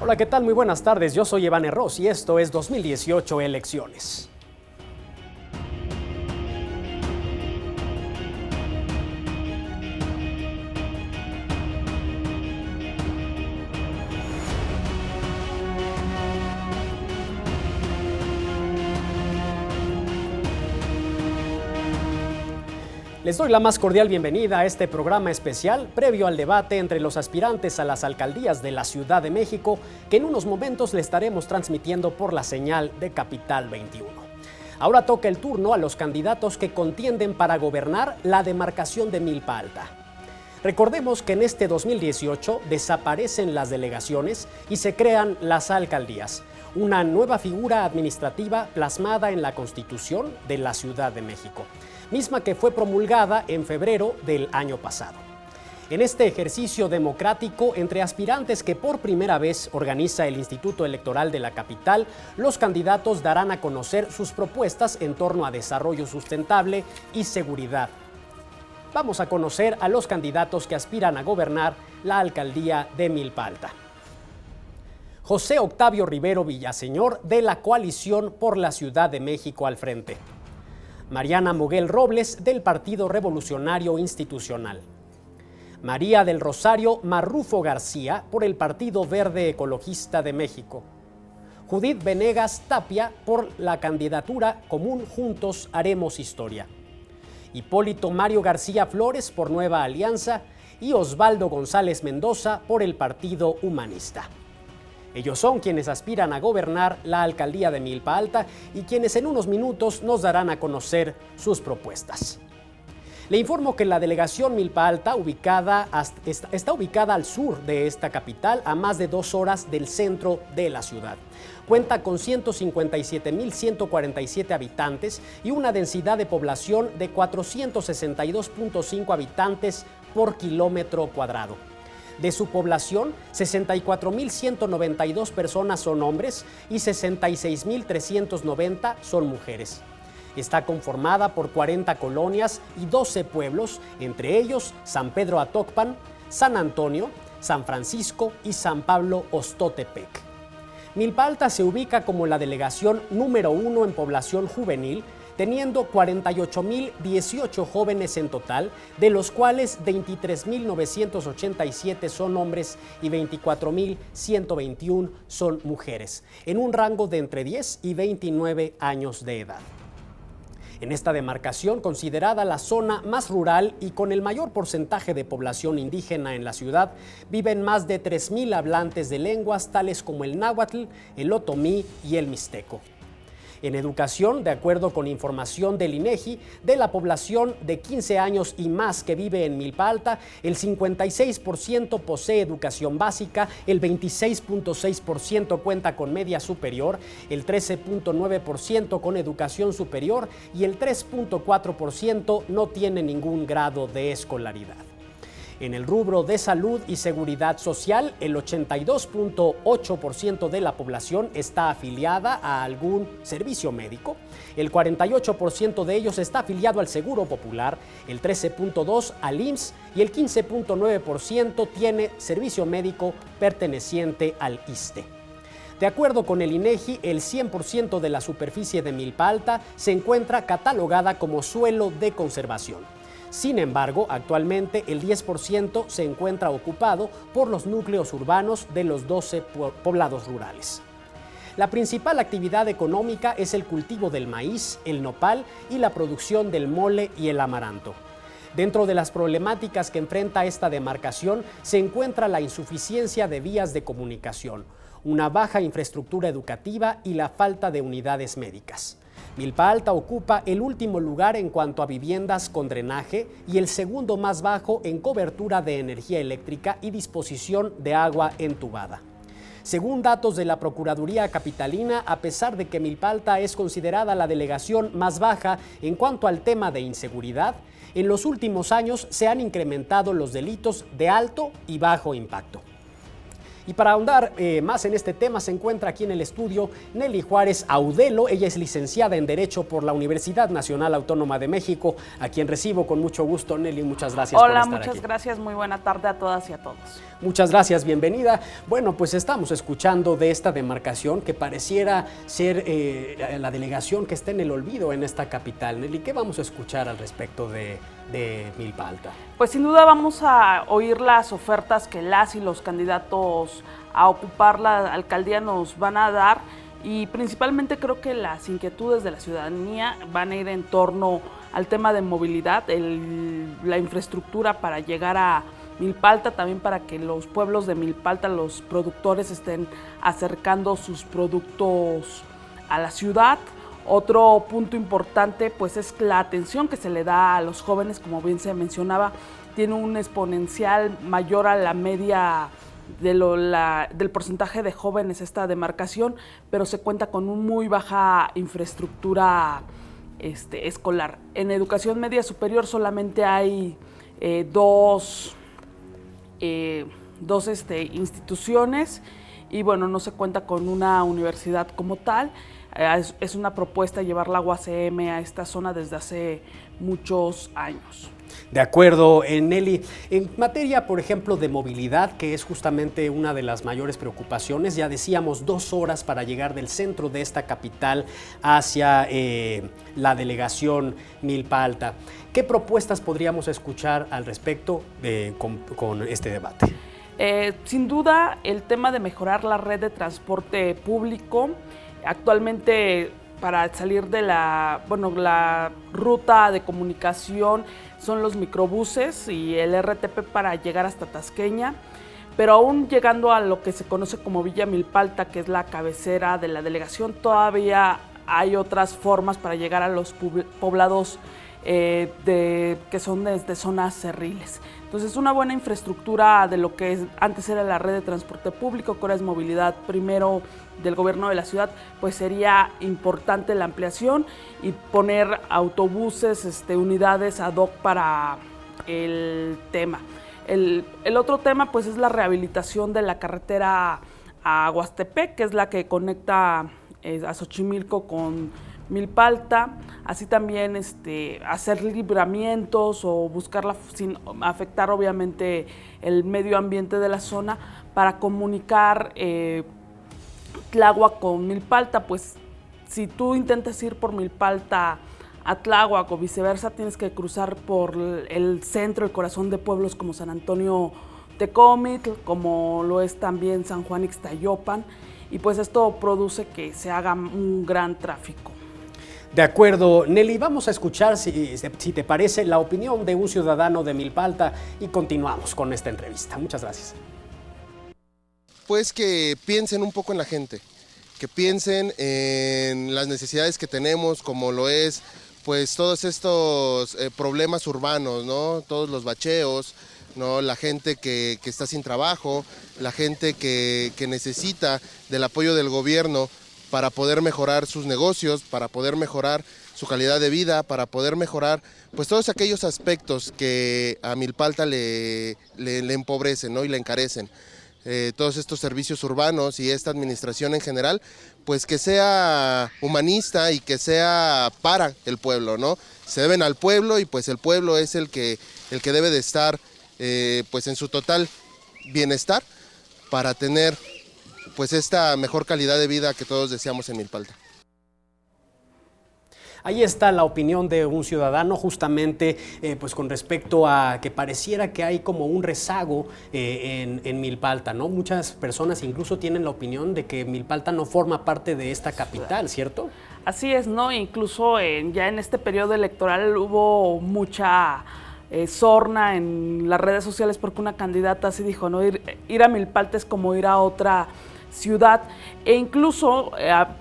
Hola, ¿qué tal? Muy buenas tardes. Yo soy Iván Herros y esto es 2018 Elecciones. Les doy la más cordial bienvenida a este programa especial previo al debate entre los aspirantes a las alcaldías de la Ciudad de México, que en unos momentos le estaremos transmitiendo por la señal de Capital 21. Ahora toca el turno a los candidatos que contienden para gobernar la demarcación de Milpa Alta. Recordemos que en este 2018 desaparecen las delegaciones y se crean las alcaldías, una nueva figura administrativa plasmada en la Constitución de la Ciudad de México, misma que fue promulgada en febrero del año pasado. En este ejercicio democrático entre aspirantes que por primera vez organiza el Instituto Electoral de la capital, los candidatos darán a conocer sus propuestas en torno a desarrollo sustentable y seguridad. Vamos a conocer a los candidatos que aspiran a gobernar la alcaldía de Milpa Alta. José Octavio Rivero Villaseñor, de la Coalición por la Ciudad de México al Frente. Mariana Moguel Robles, del Partido Revolucionario Institucional. María del Rosario Marrufo García, por el Partido Verde Ecologista de México. Judith Venegas Tapia, por la candidatura Común Juntos Haremos Historia. Hipólito Mario García Flores, por Nueva Alianza, y Osvaldo González Mendoza, por el Partido Humanista. Ellos son quienes aspiran a gobernar la alcaldía de Milpa Alta y quienes en unos minutos nos darán a conocer sus propuestas. Le informo que la delegación Milpa Alta está ubicada al sur de esta capital, a más de 2 horas del centro de la ciudad. Cuenta con 157.147 habitantes y una densidad de población de 462.5 habitantes por kilómetro cuadrado. De su población, 64.192 personas son hombres y 66.390 son mujeres. Está conformada por 40 colonias y 12 pueblos, entre ellos San Pedro Atocpan, San Antonio, San Francisco y San Pablo Ostotepec. Milpa Alta se ubica como la delegación número 1 en población juvenil, teniendo 48.018 jóvenes en total, de los cuales 23.987 son hombres y 24.121 son mujeres, en un rango de entre 10 y 29 años de edad. En esta demarcación, considerada la zona más rural y con el mayor porcentaje de población indígena en la ciudad, viven más de 3.000 hablantes de lenguas tales como el náhuatl, el otomí y el mixteco. En educación, de acuerdo con información del INEGI, de la población de 15 años y más que vive en Milpa Alta, el 56% posee educación básica, el 26.6% cuenta con media superior, el 13.9% con educación superior y el 3.4% no tiene ningún grado de escolaridad. En el rubro de salud y seguridad social, el 82.8% de la población está afiliada a algún servicio médico, el 48% de ellos está afiliado al Seguro Popular, el 13.2% al IMSS y el 15.9% tiene servicio médico perteneciente al ISSSTE. De acuerdo con el INEGI, el 100% de la superficie de Milpa Alta se encuentra catalogada como suelo de conservación. Sin embargo, actualmente el 10% se encuentra ocupado por los núcleos urbanos de los 12 poblados rurales. La principal actividad económica es el cultivo del maíz, el nopal y la producción del mole y el amaranto. Dentro de las problemáticas que enfrenta esta demarcación se encuentra la insuficiencia de vías de comunicación, una baja infraestructura educativa y la falta de unidades médicas. Milpa Alta ocupa el último lugar en cuanto a viviendas con drenaje y el segundo más bajo en cobertura de energía eléctrica y disposición de agua entubada. Según datos de la Procuraduría Capitalina, a pesar de que Milpa Alta es considerada la delegación más baja en cuanto al tema de inseguridad, en los últimos años se han incrementado los delitos de alto y bajo impacto. Y para ahondar más en este tema se encuentra aquí en el estudio Nelly Juárez Audelo. Ella es licenciada en Derecho por la Universidad Nacional Autónoma de México, a quien recibo con mucho gusto. Nelly, muchas gracias por estar aquí. Hola, muchas gracias. Muy buena tarde a todas y a todos. Muchas gracias, bienvenida. Bueno, pues estamos escuchando de esta demarcación que pareciera ser la delegación que está en el olvido en esta capital. Nelly, ¿qué vamos a escuchar al respecto de Milpa Alta? Pues sin duda vamos a oír las ofertas que las y los candidatos a ocupar la alcaldía nos van a dar, y principalmente creo que las inquietudes de la ciudadanía van a ir en torno al tema de movilidad, la infraestructura para llegar a Milpa Alta, también para que los pueblos de Milpa Alta, los productores, estén acercando sus productos a la ciudad. Otro punto importante pues es la atención que se le da a los jóvenes, como bien se mencionaba, tiene un exponencial mayor a la media del porcentaje de jóvenes esta demarcación, pero se cuenta con una muy baja infraestructura escolar. En educación media superior solamente hay dos instituciones, y bueno, no se cuenta con una universidad como tal. Es una propuesta llevar la UACM a esta zona desde hace muchos años. De acuerdo, Nelly. En materia, por ejemplo, de movilidad, que es justamente una de las mayores preocupaciones, ya decíamos 2 horas para llegar del centro de esta capital hacia la delegación Milpa Alta. ¿Qué propuestas podríamos escuchar al respecto con este debate? Sin duda, el tema de mejorar la red de transporte público. Actualmente, para salir de la ruta de comunicación son los microbuses y el RTP para llegar hasta Tasqueña, pero aún llegando a lo que se conoce como Villa Milpa Alta, que es la cabecera de la delegación, todavía hay otras formas para llegar a los poblados que son desde zonas cerriles. Entonces, una buena infraestructura de lo que antes era la red de transporte público, que ahora es movilidad primero del gobierno de la ciudad, pues sería importante la ampliación y poner autobuses, unidades ad hoc para el tema. El otro tema pues es la rehabilitación de la carretera a Huastepec, que es la que conecta a Xochimilco con Milpa Alta, así también hacer libramientos o buscarla sin afectar obviamente el medio ambiente de la zona, para comunicar Tláhuac con Milpa Alta. Pues si tú intentas ir por Milpa Alta a Tláhuac o viceversa, tienes que cruzar por el centro, el corazón de pueblos como San Antonio Tecomitl, como lo es también San Juan Ixtayopan, y pues esto produce que se haga un gran tráfico. De acuerdo, Nelly, vamos a escuchar, si te parece, la opinión de un ciudadano de Milpa Alta y continuamos con esta entrevista. Muchas gracias. Pues que piensen un poco en la gente, que piensen en las necesidades que tenemos, como lo es pues todos estos problemas urbanos, ¿no? Todos los bacheos, ¿no? La gente que está sin trabajo, la gente que necesita del apoyo del gobierno para poder mejorar sus negocios, para poder mejorar su calidad de vida, para poder mejorar pues todos aquellos aspectos que a Milpa Alta le empobrecen, ¿no? Y le encarecen. Todos estos servicios urbanos y esta administración en general, pues que sea humanista y que sea para el pueblo, ¿no? Se deben al pueblo y pues el pueblo es el que debe de estar pues en su total bienestar para tener pues esta mejor calidad de vida que todos deseamos en Milpa Alta. Ahí está la opinión de un ciudadano justamente pues con respecto a que pareciera que hay como un rezago en Milpa Alta, ¿no? Muchas personas incluso tienen la opinión de que Milpa Alta no forma parte de esta capital, ¿cierto? Así es, ¿no? Incluso ya en este periodo electoral hubo mucha sorna en las redes sociales porque una candidata así dijo, ¿no? Ir a Milpa Alta es como ir a otra ciudad, e incluso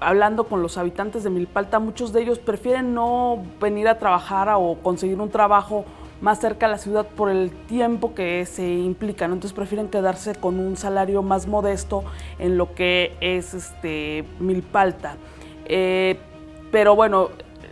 hablando con los habitantes de Milpa Alta, muchos de ellos prefieren no venir a trabajar o conseguir un trabajo más cerca de la ciudad por el tiempo que se implica, ¿no? Entonces prefieren quedarse con un salario más modesto en lo que es Milpa Alta. Pero bueno,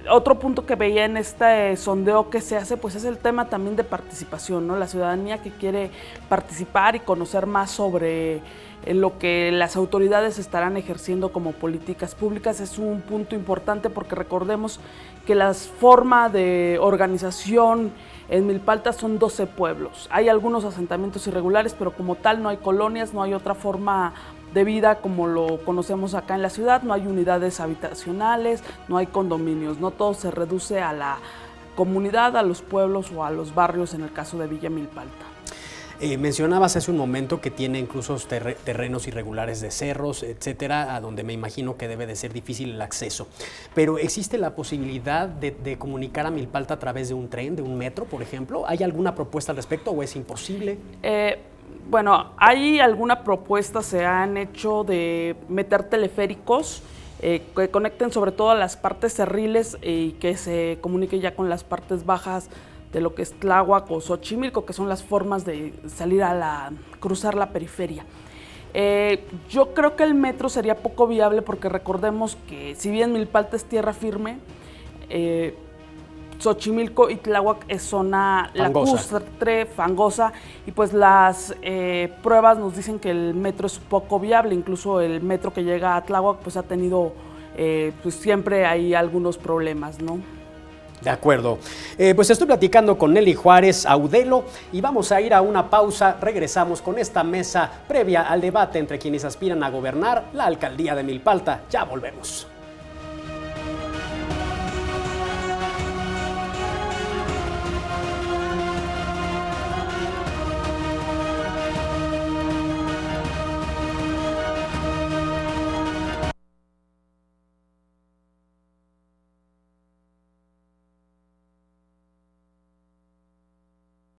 Otro punto que veía en este sondeo que se hace, pues es el tema también de participación, ¿no? La ciudadanía que quiere participar y conocer más sobre lo que las autoridades estarán ejerciendo como políticas públicas es un punto importante, porque recordemos que la forma de organización en Milpalta son 12 pueblos. Hay algunos asentamientos irregulares, pero como tal no hay colonias, no hay otra forma de vida como lo conocemos acá en la ciudad, no hay unidades habitacionales, no hay condominios, no todo se reduce a la comunidad, a los pueblos o a los barrios en el caso de Villa Milpalta. Mencionabas hace un momento que tiene incluso terrenos irregulares de cerros, etcétera, a donde me imagino que debe de ser difícil el acceso. Pero ¿existe la posibilidad de comunicar a Milpalta a través de un tren, de un metro, por ejemplo? ¿Hay alguna propuesta al respecto o es imposible? Bueno, hay alguna propuesta, se han hecho de meter teleféricos que conecten sobre todo a las partes cerriles y que se comunique ya con las partes bajas de lo que es Tláhuac o Xochimilco, que son las formas de salir cruzar la periferia. Yo creo que el metro sería poco viable, porque recordemos que si bien Milpalta es tierra firme, Xochimilco y Tláhuac es zona lacustre, fangosa, y pues las pruebas nos dicen que el metro es poco viable. Incluso el metro que llega a Tláhuac pues ha tenido, pues siempre hay algunos problemas, ¿no? De acuerdo. Pues estoy platicando con Nelly Juárez Audelo y vamos a ir a una pausa. Regresamos con esta mesa previa al debate entre quienes aspiran a gobernar la alcaldía de Milpalta. Ya volvemos.